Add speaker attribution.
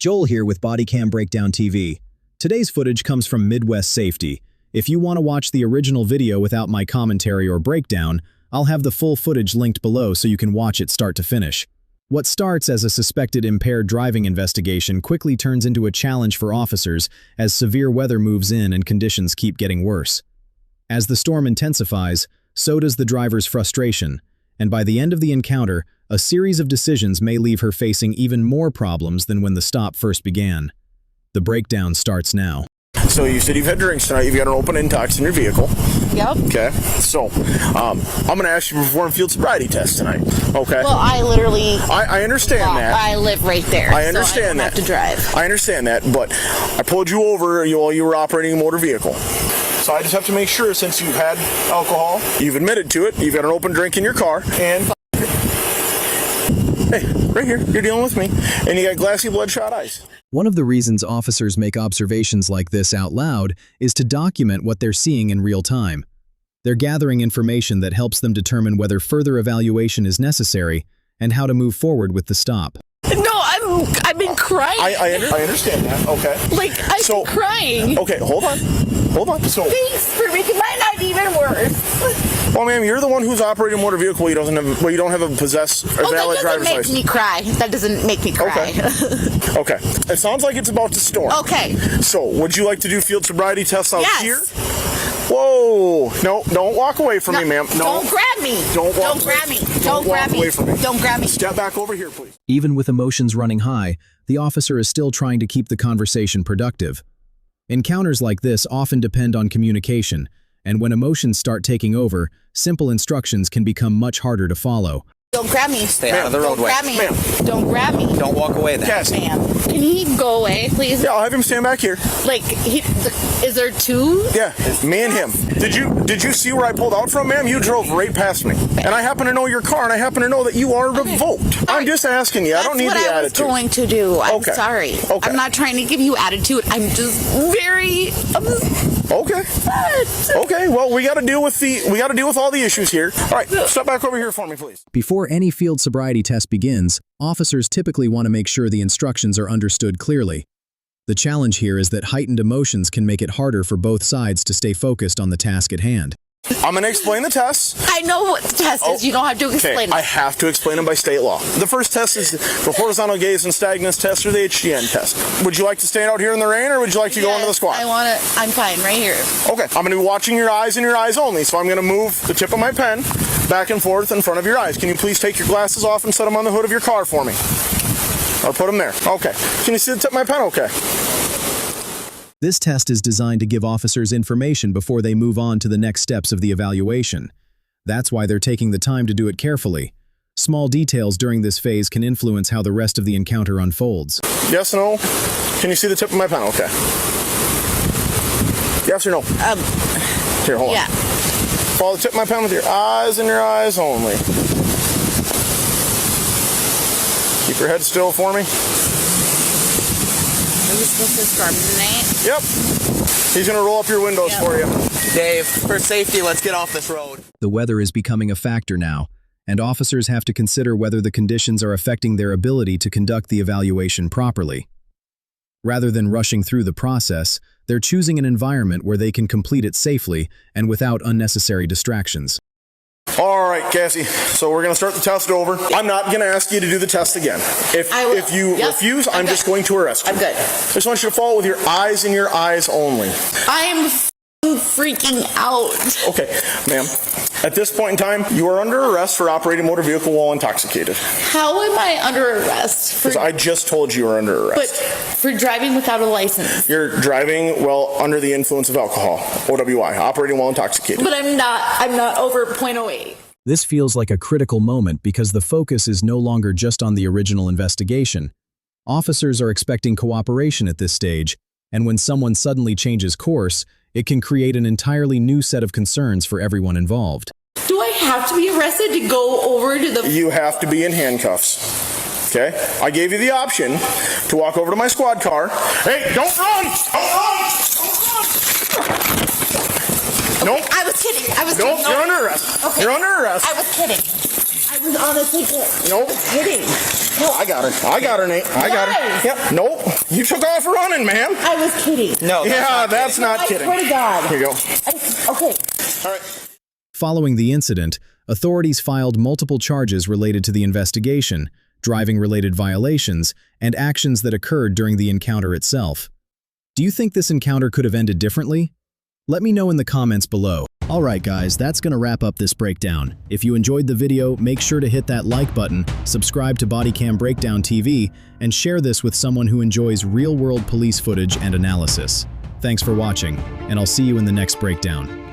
Speaker 1: Joel here with Bodycam Breakdown TV. Today's footage comes from Midwest Safety. If you want to watch the original video without my commentary or breakdown, I'll have the full footage linked below so you can watch it start to finish. What starts as a suspected impaired driving investigation quickly turns into a challenge for officers as severe weather moves in and conditions keep getting worse. As the storm intensifies, so does the driver's frustration, and by the end of the encounter, a series of decisions may leave her facing even more problems than when the stop first began. The breakdown starts now.
Speaker 2: So you said you've had drinks tonight, you've got an open intox in your vehicle.
Speaker 3: Yep.
Speaker 2: Okay, so I'm going to ask you to perform field sobriety test tonight, okay?
Speaker 3: Well, I literally...
Speaker 2: I understand that.
Speaker 3: I live right there.
Speaker 2: I understand
Speaker 3: so I don't
Speaker 2: that.
Speaker 3: have to drive.
Speaker 2: I understand that, but I pulled you over while you were operating a motor vehicle. So I just have to make sure, since you've had alcohol, you've admitted to it, you've got an open drink in your car, and... Hey, right here, you're dealing with me, and you got glassy bloodshot eyes.
Speaker 1: One of the reasons officers make observations like this out loud is to document what they're seeing in real time. They're gathering information that helps them determine whether further evaluation is necessary and how to move forward with the stop.
Speaker 3: No, I've been crying.
Speaker 2: I understand that, okay.
Speaker 3: Like, I've been crying.
Speaker 2: Okay, hold on. So,
Speaker 3: Thanks for making my night even worse.
Speaker 2: well, ma'am, you're the one who's operating a motor vehicle you don't have a possess or valid driver's license.
Speaker 3: That doesn't make me cry. That doesn't make me cry.
Speaker 2: Okay. Okay. It sounds like it's about to storm.
Speaker 3: Okay.
Speaker 2: So, would you like to do field sobriety tests out
Speaker 3: Yes.
Speaker 2: here? Whoa! No, don't walk away from me, ma'am. No.
Speaker 3: Don't grab me.
Speaker 2: Don't
Speaker 3: grab me.
Speaker 2: Don't
Speaker 3: grab
Speaker 2: walk
Speaker 3: me.
Speaker 2: away from me.
Speaker 3: Don't grab me.
Speaker 2: Step back over here, please.
Speaker 1: Even with emotions running high, the officer is still trying to keep the conversation productive. Encounters like this often depend on communication, and when emotions start taking over, simple instructions can become much harder to follow.
Speaker 3: Don't grab me.
Speaker 4: Stay out of the roadway.
Speaker 3: Don't grab me.
Speaker 4: Don't walk away then.
Speaker 2: Cassie.
Speaker 3: Ma'am. Can he go away, please?
Speaker 2: Yeah, I'll have him stand back here.
Speaker 3: Like, is there two?
Speaker 2: Yeah, me and him. Did you see where I pulled out from, ma'am? You drove right past me. And I happen to know your car, and I happen to know that you are revoked. I'm just asking you. I don't need the attitude.
Speaker 3: That's what I was going to do. I'm sorry.
Speaker 2: Okay.
Speaker 3: I'm not trying to give you attitude. I'm just very...
Speaker 2: Okay. Okay, well, we got to deal with all the issues here. All right, step back over here for me, please.
Speaker 1: Before any field sobriety test begins, officers typically want to make sure the instructions are understood clearly. The challenge here is that heightened emotions can make it harder for both sides to stay focused on the task at hand.
Speaker 2: I'm going to explain the tests.
Speaker 3: I know what the test is. You don't have to explain it.
Speaker 2: I have to explain them by state law. The first test is the horizontal gaze and stagnance test, or the HGN test. Would you like to stand out here in the rain, or would you like to go into the squad?
Speaker 3: I'm fine, right here.
Speaker 2: Okay, I'm going to be watching your eyes and your eyes only, so I'm going to move the tip of my pen back and forth in front of your eyes. Can you please take your glasses off and set them on the hood of your car for me? Or put them there. Okay. Can you see the tip of my pen? Okay.
Speaker 1: This test is designed to give officers information before they move on to the next steps of the evaluation. That's why they're taking the time to do it carefully. Small details during this phase can influence how the rest of the encounter unfolds.
Speaker 2: Yes, no? Can you see the tip of my pen? Okay. Yes or no? Here, hold on.
Speaker 3: Yeah.
Speaker 2: Follow the tip of my pen with your eyes and your eyes only. Keep your head still for me.
Speaker 3: Are we supposed to storm tonight?
Speaker 2: Yep. He's going to roll up your windows for you.
Speaker 4: Dave, for safety, let's get off this road.
Speaker 1: The weather is becoming a factor now, and officers have to consider whether the conditions are affecting their ability to conduct the evaluation properly. Rather than rushing through the process, they're choosing an environment where they can complete it safely and without unnecessary distractions.
Speaker 2: All right, Cassie, so we're going to start the test over. I'm not going to ask you to do the test again. If you refuse, I'm just going to arrest you.
Speaker 3: I'm good.
Speaker 2: I just want you to follow with your eyes and your eyes only.
Speaker 3: I am freaking out.
Speaker 2: Okay, ma'am. At this point in time, you are under arrest for operating a motor vehicle while intoxicated.
Speaker 3: How am I under arrest?
Speaker 2: Because I just told you were under arrest.
Speaker 3: But for driving without a license.
Speaker 2: You're driving while under the influence of alcohol, OWI, operating while intoxicated.
Speaker 3: But I'm not over .08.
Speaker 1: This feels like a critical moment because the focus is no longer just on the original investigation. Officers are expecting cooperation at this stage, and when someone suddenly changes course, it can create an entirely new set of concerns for everyone involved.
Speaker 3: Do I have to be arrested to go over to the...
Speaker 2: You have to be in handcuffs. Okay? I gave you the option to walk over to my squad car. Hey, don't run! Don't run! Don't run! Nope.
Speaker 3: I was kidding.
Speaker 2: Nope, you're under arrest.
Speaker 3: Okay.
Speaker 2: You're under arrest.
Speaker 3: I was kidding. was honestly
Speaker 2: Nope.
Speaker 3: kidding. No,
Speaker 2: I got her. I got her, Nate. I got her.
Speaker 3: Guys.
Speaker 2: Yep. Nope. You took off running, man.
Speaker 3: I was kidding.
Speaker 4: No.
Speaker 2: Yeah, that's not
Speaker 3: I
Speaker 2: kidding.
Speaker 3: swear to God.
Speaker 2: Here you go.
Speaker 3: Okay.
Speaker 2: All right.
Speaker 1: Following the incident, authorities filed multiple charges related to the investigation, driving-related violations, and actions that occurred during the encounter itself. Do you think this encounter could have ended differently? Let me know in the comments below. Alright guys, that's gonna wrap up this breakdown. If you enjoyed the video, make sure to hit that like button, subscribe to Bodycam Breakdown TV, and share this with someone who enjoys real-world police footage and analysis. Thanks for watching, and I'll see you in the next breakdown.